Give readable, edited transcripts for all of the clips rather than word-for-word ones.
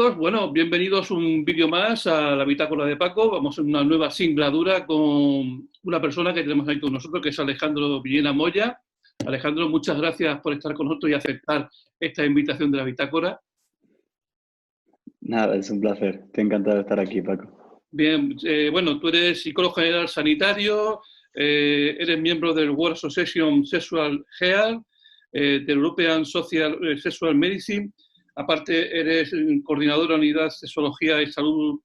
todos. Bueno, bienvenidos un vídeo más a la Bitácora de Paco. Vamos a una nueva singladura con una persona que tenemos ahí con nosotros, que es Alejandro Villena Moya. Alejandro, muchas gracias por estar con nosotros y aceptar esta invitación de la Bitácora. Nada, es un placer. Estoy encantado de estar aquí, Paco. Bien, bueno, tú eres psicólogo general sanitario, eres miembro del World Association Sexual Health, del European Social Sexual Medicine. Aparte, eres coordinador de la unidad de sexología y salud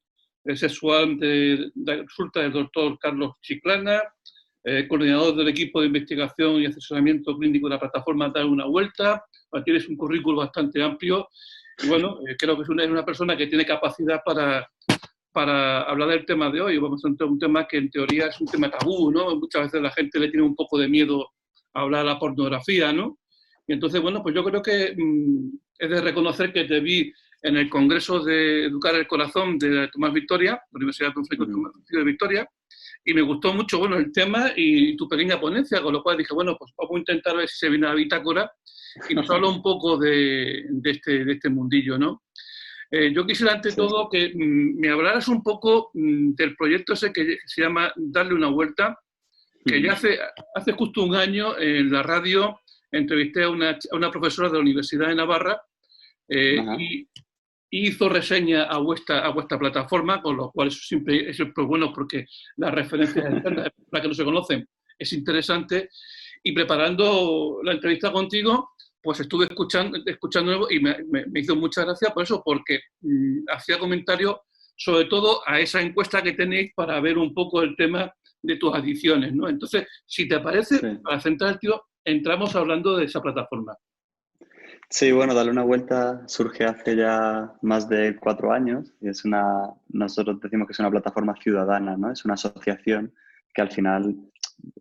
sexual de la consulta del doctor Carlos Chiclana, coordinador del equipo de investigación y asesoramiento clínico de la plataforma Dar una Vuelta. Tienes un currículum bastante amplio y bueno, creo que es una persona que tiene capacidad para hablar del tema de hoy. Vamos a entrar un tema que en teoría es un tema tabú, ¿no? Muchas veces la gente le tiene un poco de miedo a hablar de la pornografía, ¿no? Y entonces, bueno, pues yo creo que es de reconocer que te vi en el Congreso de Educar el Corazón de Tomás Victoria, la Universidad de Tomás de Victoria, y me gustó mucho, bueno, el tema y tu pequeña ponencia, con lo cual dije, bueno, pues vamos a intentar ver si se viene a la bitácora y nos habla un poco de este mundillo, ¿no? Yo quisiera, ante Sí. todo, que me hablaras un poco del proyecto ese que se llama Darle una Vuelta, que ya hace justo un año en la radio entrevisté a una profesora de la Universidad de Navarra Ajá. y hizo reseña a vuestra plataforma, con lo cual eso siempre es pues bueno porque las referencias externas, para que no se conocen, es interesante. Y preparando la entrevista contigo, pues estuve escuchando y me hizo mucha gracia por eso, porque hacía comentarios sobre todo a esa encuesta que tenéis para ver un poco el tema de tus adicciones, ¿no? Entonces, si te parece, Sí. para centrar el tío, entramos hablando de esa plataforma. Sí, bueno, Darle una Vuelta surge hace ya más de 4 años y nosotros decimos que es una plataforma ciudadana, ¿no? Es una asociación que al final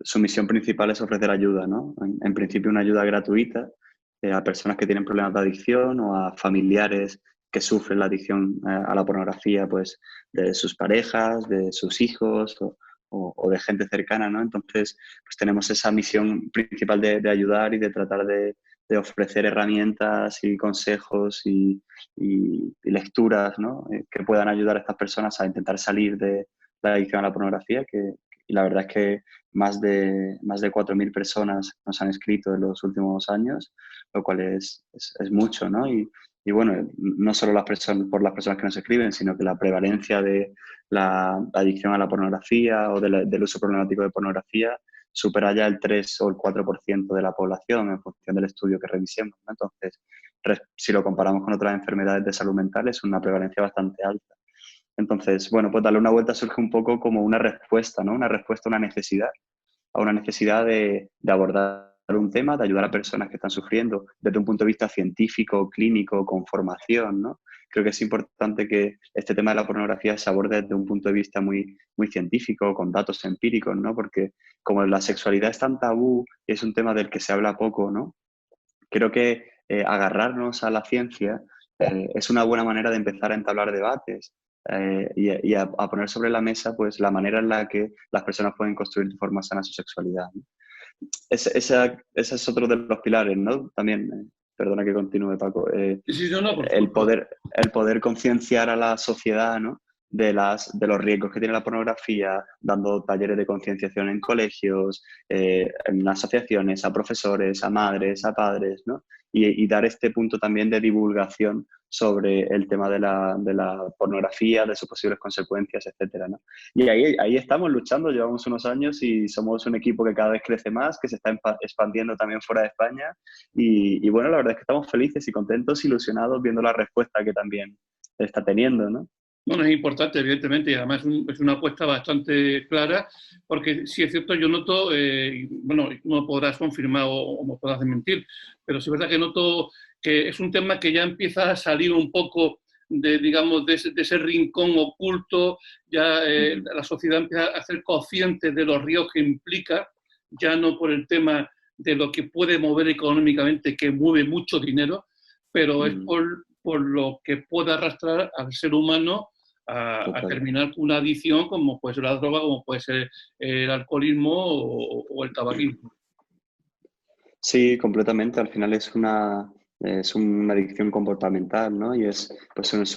su misión principal es ofrecer ayuda, ¿no? En principio una ayuda gratuita a personas que tienen problemas de adicción o a familiares que sufren la adicción a la pornografía, pues de sus parejas, de sus hijos o de gente cercana, ¿no? Entonces, pues tenemos esa misión principal de ayudar y de tratar de ofrecer herramientas y consejos y lecturas, ¿no? Que puedan ayudar a estas personas a intentar salir de la adicción a la pornografía, y la verdad es que más de 4.000 personas nos han escrito en los últimos años, lo cual es mucho, ¿no? Y bueno, no solo por las personas que nos escriben, sino que la prevalencia de la adicción a la pornografía o del uso problemático de pornografía supera ya el 3 o el 4% de la población en función del estudio que revisemos, ¿no? Entonces, si lo comparamos con otras enfermedades de salud mental, es una prevalencia bastante alta. Entonces, bueno, pues Darle una Vuelta surge un poco como una respuesta, ¿no? Una respuesta a una necesidad de abordar un tema, de ayudar a personas que están sufriendo desde un punto de vista científico, clínico, con formación, ¿no? Creo que es importante que este tema de la pornografía se aborde desde un punto de vista muy, muy científico, con datos empíricos, ¿no? Porque como la sexualidad es tan tabú y es un tema del que se habla poco, ¿no? Creo que agarrarnos a la ciencia es una buena manera de empezar a entablar debates y a poner sobre la mesa pues, la manera en la que las personas pueden construir de forma sana su sexualidad, ¿no? Ese es otro de los pilares, ¿no? También, perdona que continúe, Paco, Sí, sí, no, por supuesto. el poder concienciar a la sociedad, ¿no? De los riesgos que tiene la pornografía, dando talleres de concienciación en colegios, en asociaciones, a profesores, a madres, a padres, ¿no? Y dar este punto también de divulgación sobre el tema de la pornografía, de sus posibles consecuencias, etcétera, ¿no? Y ahí estamos luchando, llevamos unos años y somos un equipo que cada vez crece más, que se está expandiendo también fuera de España. Y bueno, la verdad es que estamos felices y contentos, ilusionados, viendo la respuesta que también está teniendo, ¿no? Bueno, es importante, evidentemente, y además es una apuesta bastante clara, porque sí es cierto, yo noto, bueno, no podrás confirmar o me podrás desmentir, pero sí es verdad que noto que es un tema que ya empieza a salir un poco de, digamos, de ese rincón oculto, ya la sociedad empieza a ser consciente de los riesgos que implica, ya no por el tema de lo que puede mover económicamente, que mueve mucho dinero, pero es Mm, por lo que puede arrastrar al ser humano a total. terminar con una adicción como puede ser la droga, como puede ser el alcoholismo o el tabaquismo. Sí, completamente. Al final Es una adicción comportamental, ¿no? Y es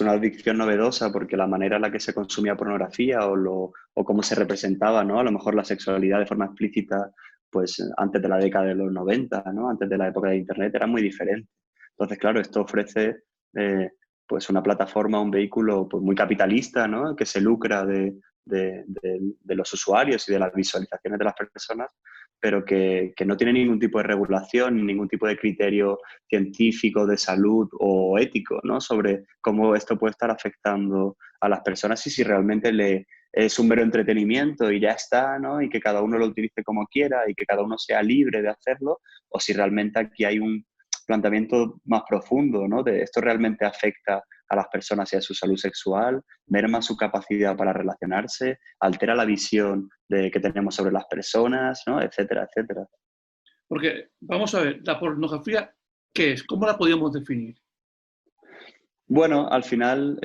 una adicción novedosa porque la manera en la que se consumía pornografía o cómo se representaba, ¿no? A lo mejor la sexualidad de forma explícita, pues antes de la década de los 90, ¿no? Antes de la época de Internet era muy diferente. Entonces, claro, esto ofrece eh, pues una plataforma, un vehículo pues muy capitalista, ¿no? Que se lucra de los usuarios y de las visualizaciones de las personas, pero que no tiene ningún tipo de regulación ni ningún tipo de criterio científico, de salud o ético, ¿no? Sobre cómo esto puede estar afectando a las personas y si realmente es un mero entretenimiento y ya está, ¿no? Y que cada uno lo utilice como quiera y que cada uno sea libre de hacerlo, o si realmente aquí hay un planteamiento más profundo, ¿no? De esto realmente afecta a las personas y a su salud sexual, merma su capacidad para relacionarse, altera la visión que tenemos sobre las personas, ¿no? Etcétera, etcétera. Porque, vamos a ver, la pornografía, ¿qué es? ¿Cómo la podríamos definir? Bueno, al final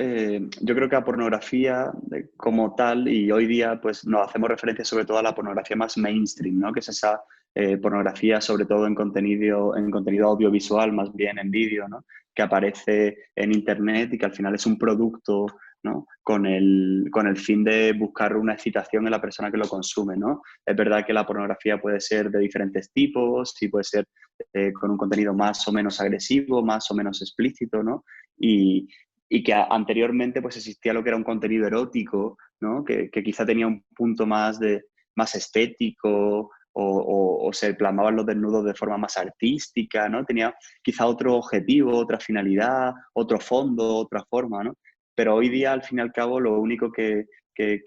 yo creo que la pornografía como tal, y hoy día pues nos hacemos referencia sobre todo a la pornografía más mainstream, ¿no? Que es esa pornografía sobre todo en contenido audiovisual, más bien en vídeo, ¿no? Que aparece en Internet y que al final es un producto, ¿no? Con el fin de buscar una excitación en la persona que lo consume, ¿no? Es verdad que la pornografía puede ser de diferentes tipos y puede ser con un contenido más o menos agresivo, más o menos explícito, ¿no? Y, y que anteriormente pues existía lo que era un contenido erótico, ¿no? Que quizá tenía un punto más estético o se plasmaban los desnudos de forma más artística, ¿no? Tenía quizá otro objetivo, otra finalidad, otro fondo, otra forma, ¿no? Pero hoy día, al fin y al cabo, lo único que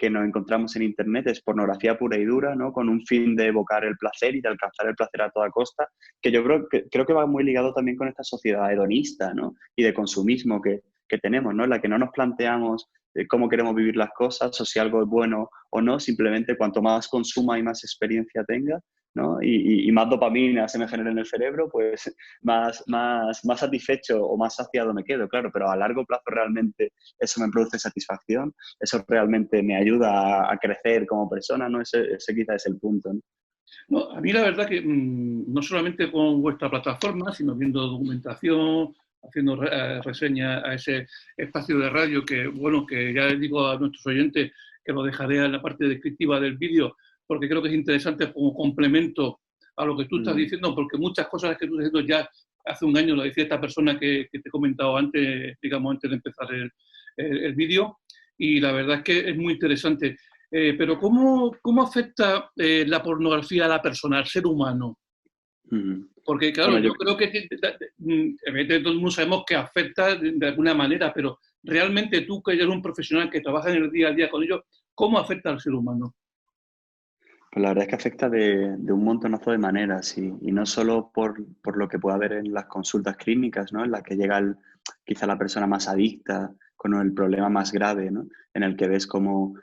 nos encontramos en Internet es pornografía pura y dura, ¿no? Con un fin de evocar el placer y de alcanzar el placer a toda costa, que yo creo que va muy ligado también con esta sociedad hedonista, ¿no? Y de consumismo que tenemos, ¿no? En la que no nos planteamos cómo queremos vivir las cosas o si algo es bueno o no, simplemente cuanto más consuma y más experiencia tenga, ¿no? Y más dopamina se me genera en el cerebro, pues más satisfecho o más saciado me quedo, claro, pero a largo plazo realmente eso me produce satisfacción, eso realmente me ayuda a crecer como persona, ¿no? Ese quizás es el punto, ¿no? No, a mí la verdad que no solamente con vuestra plataforma, sino viendo documentación, haciendo reseña a ese espacio de radio que, bueno, que ya les digo a nuestros oyentes que lo dejaré en la parte descriptiva del vídeo, porque creo que es interesante como complemento a lo que tú estás Mm, diciendo, porque muchas cosas que tú estás diciendo ya hace un año lo decía esta persona que te he comentado antes, digamos, antes de empezar el vídeo, y la verdad es que es muy interesante. Pero ¿cómo afecta la pornografía a la persona, al ser humano? mm. Porque, claro, Bueno, yo creo que evidentemente todo el mundo sabemos que afecta de alguna manera, pero realmente tú, que eres un profesional que trabaja en el día a día con ello, ¿cómo afecta al ser humano? pues la verdad es que afecta de un montonazo de maneras y no solo por lo que puede haber en las consultas clínicas, ¿no? En las que llega quizá la persona más adicta con el problema más grave, ¿no? En el que ves cómo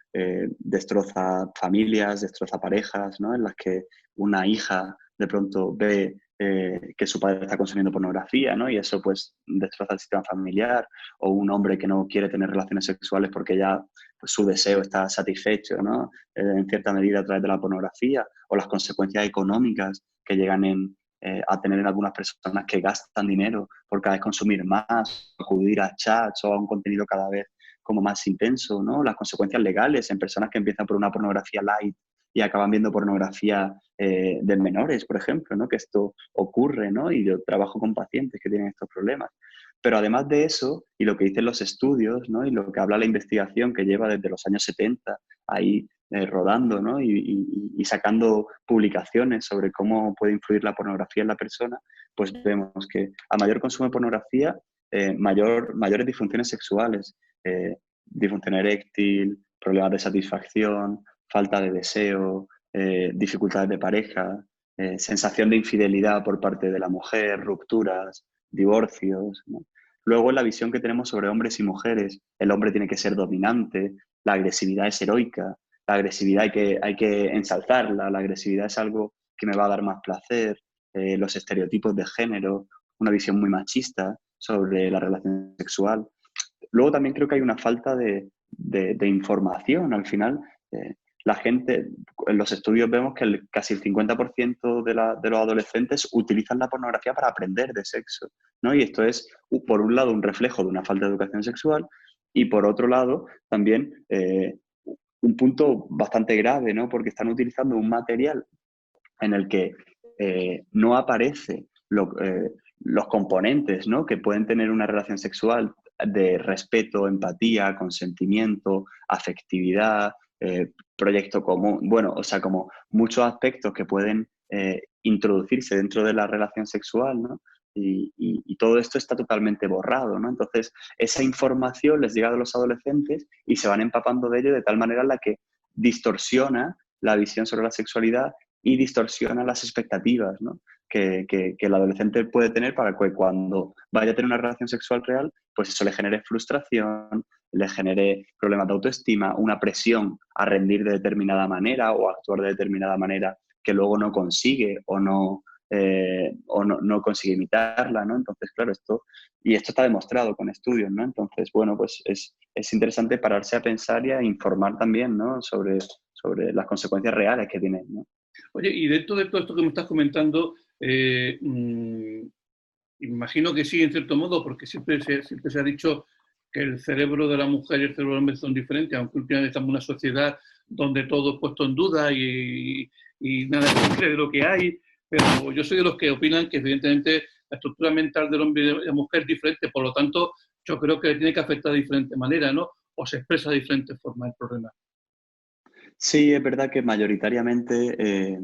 destroza familias, destroza parejas, ¿no? En las que una hija de pronto ve que su padre está consumiendo pornografía, ¿no? Y eso pues destroza el sistema familiar, o un hombre que no quiere tener relaciones sexuales porque ya pues, su deseo está satisfecho, ¿no? En cierta medida a través de la pornografía, o las consecuencias económicas que llegan a tener en algunas personas que gastan dinero por cada vez consumir más, acudir a chats o a un contenido cada vez como más intenso, ¿no? Las consecuencias legales en personas que empiezan por una pornografía light y acaban viendo pornografía de menores, por ejemplo, ¿no? Que esto ocurre, ¿no? Y yo trabajo con pacientes que tienen estos problemas. Pero además de eso, y lo que dicen los estudios, ¿no? Y lo que habla la investigación que lleva desde los años 70 ahí rodando, ¿no? Y sacando publicaciones sobre cómo puede influir la pornografía en la persona, pues vemos que a mayor consumo de pornografía, mayores disfunciones sexuales, disfunción eréctil, problemas de satisfacción, falta de deseo, dificultades de pareja, sensación de infidelidad por parte de la mujer, rupturas, divorcios, ¿no? Luego, la visión que tenemos sobre hombres y mujeres, el hombre tiene que ser dominante, la agresividad es heroica, la agresividad hay que ensalzarla, la agresividad es algo que me va a dar más placer, los estereotipos de género, una visión muy machista sobre la relación sexual. Luego también creo que hay una falta de información al final. la gente, en los estudios vemos que casi el 50% de los adolescentes utilizan la pornografía para aprender de sexo, ¿no? Y esto es, por un lado, un reflejo de una falta de educación sexual y, por otro lado, también un punto bastante grave, ¿no? Porque están utilizando un material en el que no aparece los componentes, ¿no? Que pueden tener una relación sexual de respeto, empatía, consentimiento, afectividad, proyecto común, bueno, o sea, como muchos aspectos que pueden introducirse dentro de la relación sexual, ¿no? Y todo esto está totalmente borrado, ¿no? Entonces, esa información les llega a los adolescentes y se van empapando de ello de tal manera en la que distorsiona la visión sobre la sexualidad y distorsiona las expectativas, ¿no? que el adolescente puede tener para que cuando vaya a tener una relación sexual real, pues eso le genere frustración, le genere problemas de autoestima, una presión a rendir de determinada manera o a actuar de determinada manera que luego no consigue o no consigue imitarla, ¿no? Entonces, claro, esto está demostrado con estudios, ¿no? Entonces, bueno, pues es interesante pararse a pensar y a informar también, ¿no? sobre las consecuencias reales que tiene, ¿no? Oye, y dentro de todo esto que me estás comentando, imagino que sí, en cierto modo, porque siempre se ha dicho que el cerebro de la mujer y el cerebro del hombre son diferentes, aunque últimamente estamos en una sociedad donde todo es puesto en duda y nada es simple de lo que hay, pero yo soy de los que opinan que evidentemente la estructura mental del hombre y de la mujer es diferente, por lo tanto yo creo que tiene que afectar de diferente manera, ¿no? O se expresa de diferentes formas el problema. Sí, es verdad que mayoritariamente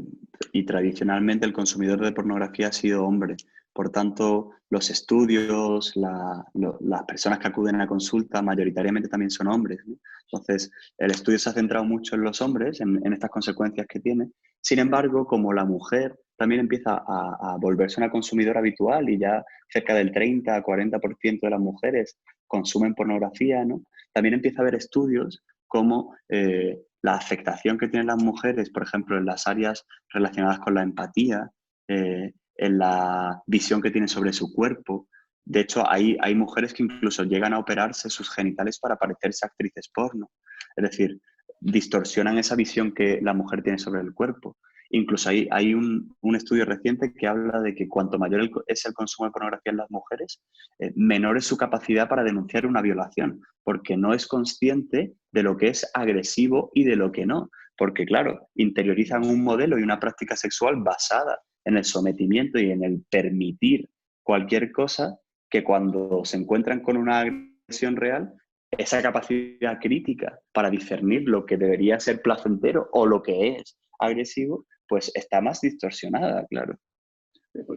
y tradicionalmente el consumidor de pornografía ha sido hombre. Por tanto, los estudios, las personas que acuden a consulta mayoritariamente también son hombres, ¿no? Entonces, el estudio se ha centrado mucho en los hombres, en estas consecuencias que tiene. Sin embargo, como la mujer también empieza a volverse una consumidora habitual y ya cerca del 30-40% de las mujeres consumen pornografía, ¿no? También empieza a haber estudios como la afectación que tienen las mujeres, por ejemplo, en las áreas relacionadas con la empatía, en la visión que tienen sobre su cuerpo. De hecho, hay mujeres que incluso llegan a operarse sus genitales para parecerse a actrices porno. Es decir, distorsionan esa visión que la mujer tiene sobre el cuerpo. Incluso hay un estudio reciente que habla de que cuanto mayor es el consumo de pornografía en las mujeres, menor es su capacidad para denunciar una violación, porque no es consciente de lo que es agresivo y de lo que no. Porque, claro, interiorizan un modelo y una práctica sexual basada en el sometimiento y en el permitir cualquier cosa que cuando se encuentran con una agresión real, esa capacidad crítica para discernir lo que debería ser placentero o lo que es agresivo, pues está más distorsionada, claro.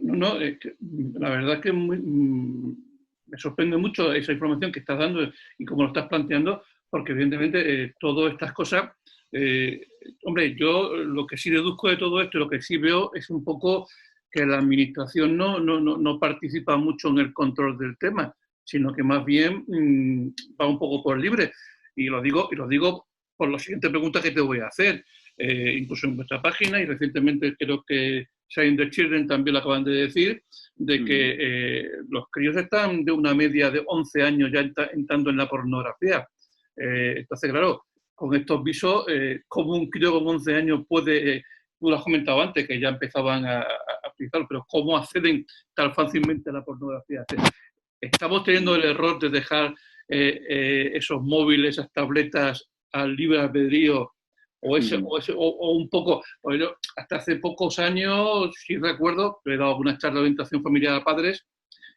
No, la verdad es que me sorprende mucho esa información que estás dando y cómo lo estás planteando, porque evidentemente todas estas cosas, eh, hombre, yo lo que sí deduzco de todo esto y lo que sí veo es un poco que la administración no participa mucho en el control del tema, sino que más bien va un poco por libre. Y lo digo por la siguiente pregunta que te voy a hacer. Incluso en vuestra página, y recientemente creo que Save the Children también lo acaban de decir, de que los críos están de una media de 11 años ya entrando en la pornografía. Entonces, claro, con estos visos, ¿cómo un crío con 11 años puede, tú lo has comentado antes, que ya empezaban a utilizar, pero cómo acceden tan fácilmente a la pornografía? Estamos teniendo el error de dejar esos móviles, esas tabletas al libre albedrío o un poco, bueno, hasta hace pocos años, si recuerdo, he dado algunas charlas de orientación familiar a padres,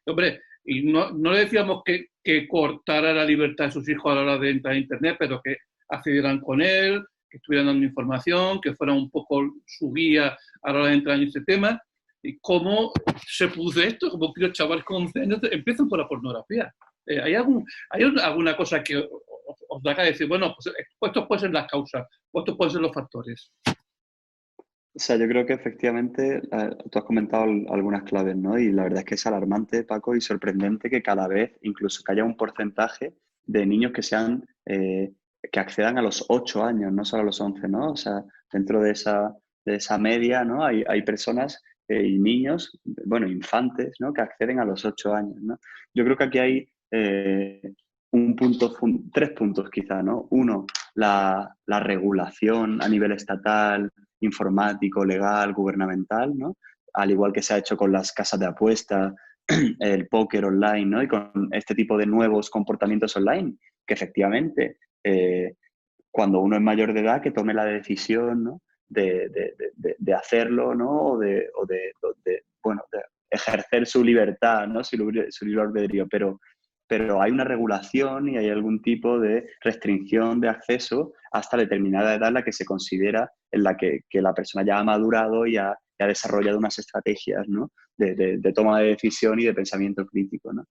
y, hombre, y no le decíamos que cortara la libertad de sus hijos a la hora de entrar a Internet, pero que accedieran con él, que estuvieran dando información, que fuera un poco su guía a la hora de entrar en este tema. ¿Y cómo se produce esto? Como que los chavales con 11 años empiezan por la pornografía. ¿Hay alguna cosa que os da a decir, bueno, pues estos pueden ser las causas, o estos pueden ser los factores? O sea, yo creo que efectivamente tú has comentado algunas claves, ¿no? Y la verdad es que es alarmante, Paco, y sorprendente que cada vez, incluso que haya un porcentaje de niños que accedan a los 8 años, no solo a los 11, ¿no? O sea, dentro de esa media, ¿no? Hay personas y niños, bueno, infantes, ¿no? Que acceden a los 8 años, ¿no? Yo creo que aquí hay tres puntos quizá, ¿no? Uno, la regulación a nivel estatal, informático, legal, gubernamental, ¿no? Al igual que se ha hecho con las casas de apuestas, el póker online, ¿no? Y con este tipo de nuevos comportamientos online, que efectivamente, cuando uno es mayor de edad, que tome la decisión, ¿no? de hacerlo, ¿no? Bueno, de ejercer su libertad, ¿no? Su libre albedrío, pero hay una regulación y hay algún tipo de restricción de acceso hasta determinada edad en la que se considera, en la que la persona ya ha madurado y ha desarrollado unas estrategias, ¿no? de toma de decisión y de pensamiento crítico, ¿no?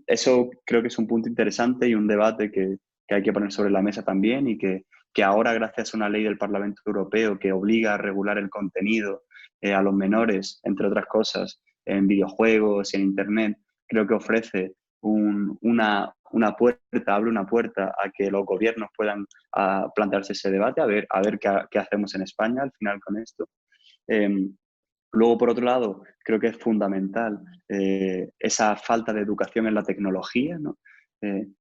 Eso creo que es un punto interesante y un debate que hay que poner sobre la mesa también y que ahora, gracias a una ley del Parlamento Europeo que obliga a regular el contenido a los menores, entre otras cosas, en videojuegos y en Internet, creo que ofrece una puerta, abre una puerta a que los gobiernos puedan plantearse ese debate, a ver qué hacemos en España al final con esto. Luego, por otro lado, creo que es fundamental esa falta de educación en la tecnología, ¿no?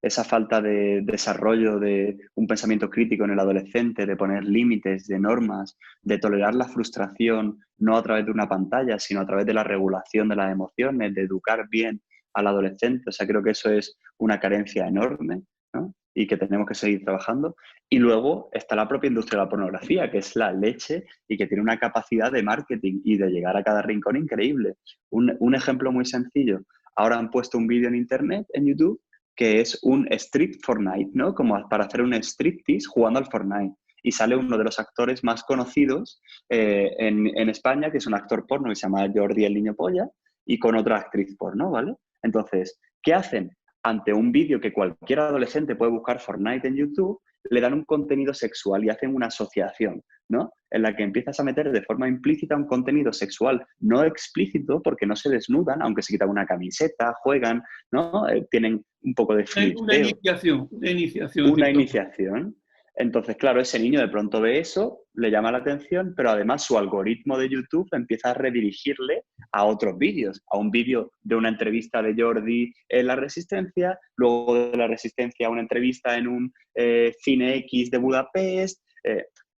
Esa falta de desarrollo de un pensamiento crítico en el adolescente, de poner límites, de normas, de tolerar la frustración, no a través de una pantalla, sino a través de la regulación de las emociones, de educar bien al adolescente. O sea, creo que eso es una carencia enorme, ¿no? Y que tenemos que seguir trabajando. Y luego está la propia industria de la pornografía, que es la leche y que tiene una capacidad de marketing y de llegar a cada rincón increíble. Un ejemplo muy sencillo. Ahora han puesto un vídeo en Internet, en YouTube, que es un street Fortnite, ¿no? Como para hacer un striptease jugando al Fortnite. Y sale uno de los actores más conocidos en España, que es un actor porno que se llama Jordi el Niño Polla, y con otra actriz porno, ¿vale? Entonces, ¿qué hacen? Ante un vídeo que cualquier adolescente puede buscar Fortnite en YouTube, le dan un contenido sexual y hacen una asociación, ¿no? En la que empiezas a meter de forma implícita un contenido sexual no explícito porque no se desnudan, aunque se quitan una camiseta, juegan, ¿no? Tienen un poco de Una flirteo, iniciación, una iniciación, en una cierto modo. iniciación. Entonces, claro, ese niño de pronto ve eso, le llama la atención, pero además su algoritmo de YouTube empieza a redirigirle a otros vídeos, a un vídeo de una entrevista de Jordi en La Resistencia, luego de La Resistencia a una entrevista en un Cine X de Budapest.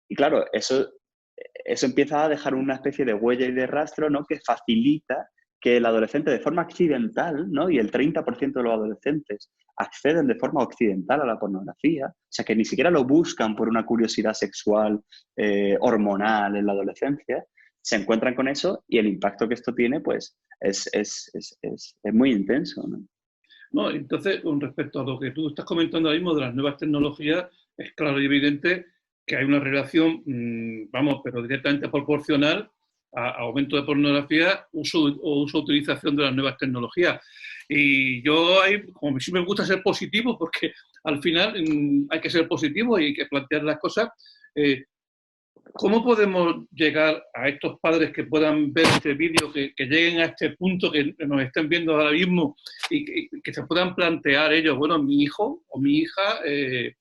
Y claro, eso empieza a dejar una especie de huella y de rastro, ¿no? Que facilita que el adolescente de forma accidental, ¿no? Y el 30% de los adolescentes acceden de forma occidental a la pornografía, o sea que ni siquiera lo buscan por una curiosidad sexual hormonal en la adolescencia, se encuentran con eso y el impacto que esto tiene pues es muy intenso, ¿no? No, entonces, con respecto a lo que tú estás comentando ahora mismo de las nuevas tecnologías, es claro y evidente que hay una relación, vamos, pero directamente proporcional a aumento de pornografía, utilización de las nuevas tecnologías. Y yo, como sí me gusta ser positivo, porque al final hay que ser positivo y hay que plantear las cosas. ¿Cómo podemos llegar a estos padres que puedan ver este vídeo, que lleguen a este punto, que nos estén viendo ahora mismo y que se puedan plantear ellos, bueno, mi hijo o mi hija, qué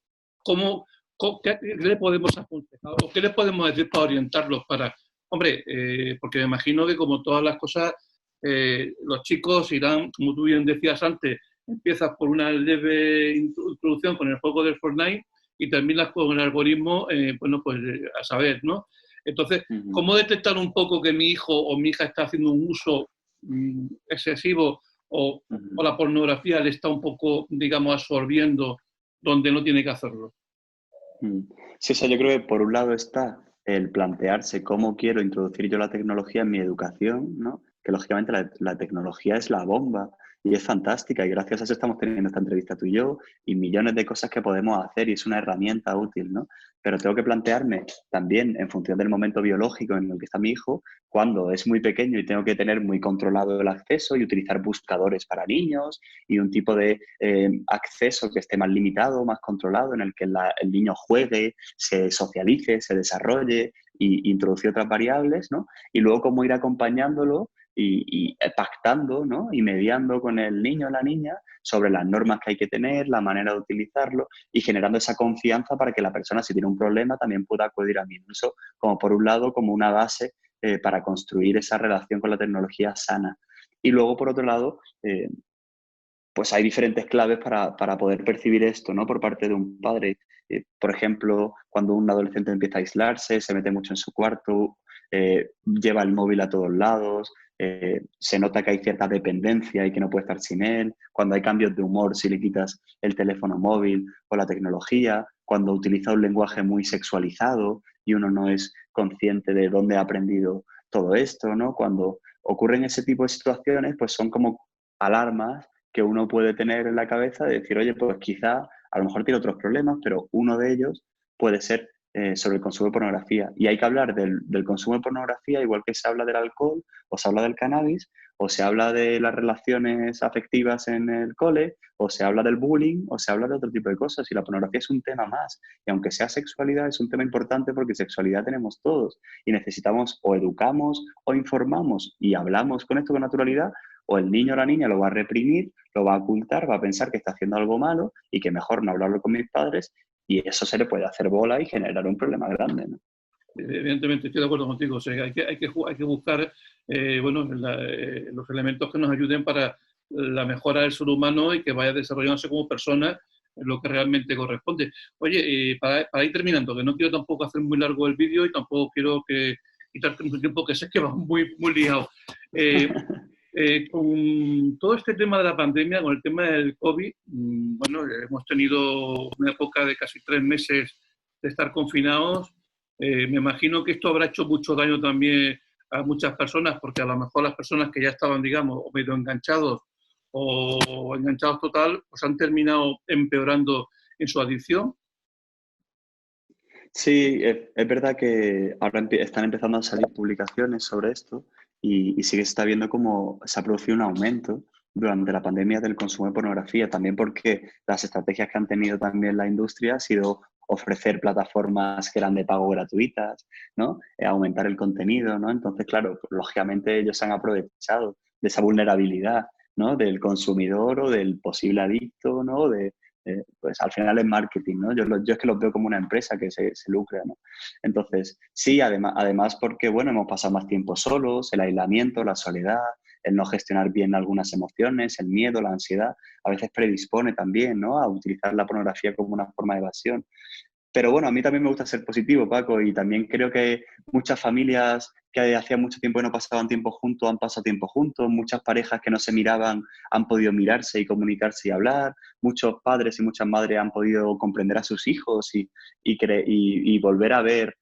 le podemos aconsejar o qué le podemos decir para orientarlos para, hombre, porque me imagino que como todas las cosas, los chicos irán, como tú bien decías antes, empiezas por una leve introducción con el juego del Fortnite y terminas con el algoritmo, bueno, pues a saber, ¿no? Entonces, ¿cómo detectar un poco que mi hijo o mi hija está haciendo un uso excesivo o la pornografía le está un poco, digamos, absorbiendo donde no tiene que hacerlo? Sí, o sea, yo creo que por un lado está el plantearse cómo quiero introducir yo la tecnología en mi educación, ¿no? Que lógicamente la tecnología es la bomba y es fantástica y gracias a eso estamos teniendo esta entrevista tú y yo y millones de cosas que podemos hacer y es una herramienta útil, ¿no? Pero tengo que plantearme también en función del momento biológico en el que está mi hijo, cuando es muy pequeño y tengo que tener muy controlado el acceso y utilizar buscadores para niños y un tipo de acceso que esté más limitado, más controlado, en el que el niño juegue, se socialice, se desarrolle y introducir otras variables, ¿no? Y luego cómo ir acompañándolo y pactando, ¿no? Y mediando con el niño o la niña sobre las normas que hay que tener, la manera de utilizarlo y generando esa confianza para que la persona, si tiene un problema, también pueda acudir a mí. Eso, como por un lado, como una base para construir esa relación con la tecnología sana. Y luego, por otro lado, pues hay diferentes claves para poder percibir esto, ¿no? Por parte de un padre. Por ejemplo, cuando un adolescente empieza a aislarse, se mete mucho en su cuarto, lleva el móvil a todos lados, se nota que hay cierta dependencia y que no puede estar sin él, cuando hay cambios de humor si le quitas el teléfono móvil o la tecnología, cuando utiliza un lenguaje muy sexualizado y uno no es consciente de dónde ha aprendido todo esto, ¿no? Cuando ocurren ese tipo de situaciones, pues son como alarmas que uno puede tener en la cabeza de decir, oye, pues quizá a lo mejor tiene otros problemas, pero uno de ellos puede ser sobre el consumo de pornografía. Y hay que hablar del consumo de pornografía igual que se habla del alcohol, o se habla del cannabis, o se habla de las relaciones afectivas en el cole, o se habla del bullying, o se habla de otro tipo de cosas. Y la pornografía es un tema más. Y aunque sea sexualidad, es un tema importante porque sexualidad tenemos todos. Y necesitamos o educamos o informamos y hablamos con esto con naturalidad, o el niño o la niña lo va a reprimir, lo va a ocultar, va a pensar que está haciendo algo malo y que mejor no hablarlo con mis padres, y eso se le puede hacer bola y generar un problema grande, ¿no? Evidentemente, estoy de acuerdo contigo. O sea, hay que buscar bueno, los elementos que nos ayuden para la mejora del ser humano y que vaya desarrollándose como persona en lo que realmente corresponde. Oye, para ir terminando, que no quiero tampoco hacer muy largo el vídeo y tampoco quiero quitarte mucho tiempo, que sé que vas muy liado. Con todo este tema de la pandemia, con el tema del COVID, bueno, hemos tenido una época de casi 3 meses de estar confinados. Me imagino que esto habrá hecho mucho daño también a muchas personas, porque a lo mejor las personas que ya estaban, digamos, medio enganchados o enganchados total, pues han terminado empeorando en su adicción. Sí, es verdad que ahora están empezando a salir publicaciones sobre esto y sí que se está viendo cómo se ha producido un aumento durante la pandemia del consumo de pornografía, también porque las estrategias que han tenido también la industria ha sido ofrecer plataformas que eran de pago gratuitas, ¿no? Aumentar el contenido, ¿no? Entonces, claro, lógicamente ellos se han aprovechado de esa vulnerabilidad, ¿no? Del consumidor o del posible adicto, ¿no? Pues al final es marketing, ¿no? Yo es que los veo como una empresa que se lucra, ¿no? Entonces, sí, además porque, bueno, hemos pasado más tiempo solos, el aislamiento, la soledad, el no gestionar bien algunas emociones, el miedo, la ansiedad, a veces predispone también, ¿no? A utilizar la pornografía como una forma de evasión. Pero bueno, a mí también me gusta ser positivo, Paco, y también creo que muchas familias que hacía mucho tiempo que no pasaban tiempo juntos han pasado tiempo juntos, muchas parejas que no se miraban han podido mirarse y comunicarse y hablar, muchos padres y muchas madres han podido comprender a sus hijos y volver a ver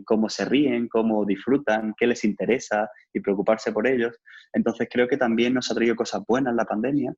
cómo se ríen, cómo disfrutan, qué les interesa y preocuparse por ellos. Entonces creo que también nos ha traído cosas buenas la pandemia,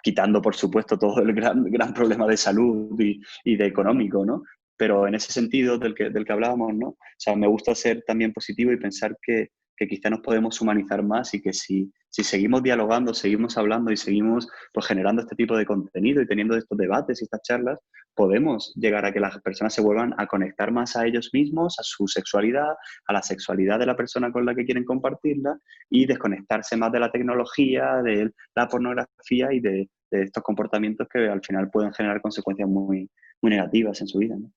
quitando por supuesto todo el gran problema de salud y de económico, ¿no? Pero en ese sentido del que hablábamos, ¿no? O sea, me gusta ser también positivo y pensar que quizá nos podemos humanizar más y que si seguimos dialogando, seguimos hablando y seguimos pues, generando este tipo de contenido y teniendo estos debates y estas charlas, podemos llegar a que las personas se vuelvan a conectar más a ellos mismos, a su sexualidad, a la sexualidad de la persona con la que quieren compartirla y desconectarse más de la tecnología, de la pornografía y de estos comportamientos que al final pueden generar consecuencias muy negativas en su vida, ¿no?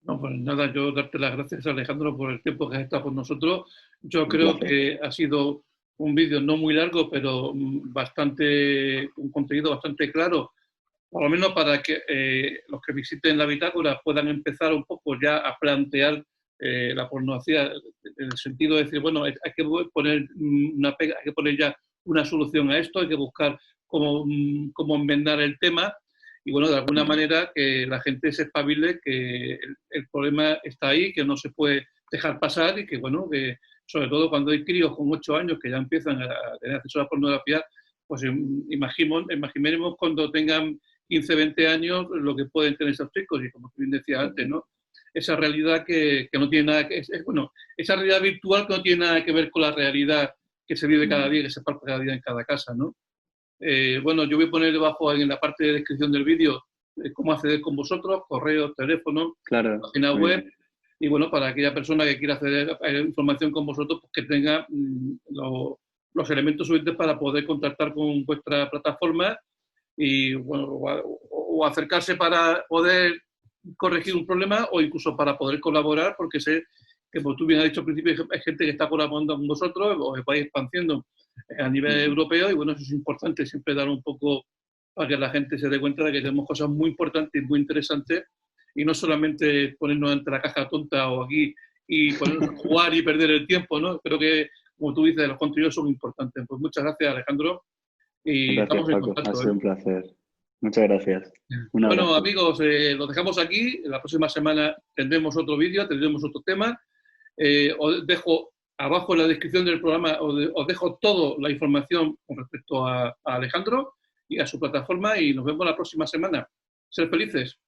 No, pues nada, yo darte las gracias, Alejandro, por el tiempo que has estado con nosotros. Yo Un creo placer. que ha sido un vídeo no muy largo, pero un contenido bastante claro, por lo menos para que los que visiten la bitácora puedan empezar un poco ya a plantear la pornografía en el sentido de decir, bueno, hay que poner hay que poner ya una solución a esto, hay que buscar cómo enmendar el tema y bueno, de alguna manera que la gente se espabile, que el problema está ahí, que no se puede dejar pasar y que bueno, que sobre todo cuando hay críos con 8 años que ya empiezan a tener acceso a la pornografía, pues imaginemos cuando tengan 15, 20 años lo que pueden tener esos chicos y como bien decía antes, ¿no? Esa realidad que no tiene nada que... bueno, esa realidad virtual que no tiene nada que ver con la realidad que se vive cada día, que se palpa cada día en cada casa, ¿no? Bueno, yo voy a poner debajo en la parte de descripción del vídeo cómo acceder con vosotros, correo, teléfono, Claro, página muy web, bien. y bueno, para aquella persona que quiera acceder a información con vosotros, pues que tenga los elementos suficientes para poder contactar con vuestra plataforma y bueno, o acercarse para poder corregir un problema o incluso para poder colaborar, porque sé que, como tú bien has dicho al principio, hay gente que está colaborando con vosotros, os vais expandiendo a nivel europeo y bueno, eso es importante, siempre dar un poco para que la gente se dé cuenta de que tenemos cosas muy importantes y muy interesantes y no solamente ponernos entre la caja tonta o aquí y ponernos a jugar y perder el tiempo, ¿no? Creo que, como tú dices, los contenidos son importantes. Pues muchas gracias, Alejandro, y Gracias, estamos en Paco. Ha contacto, ¿eh? sido un placer. Muchas gracias. Un Bueno, abrazo. amigos, lo dejamos aquí. La próxima semana tendremos otro vídeo, tendremos otro tema. Os dejo abajo en la descripción del programa, os dejo toda la información con respecto a Alejandro y a su plataforma y nos vemos la próxima semana. Ser felices.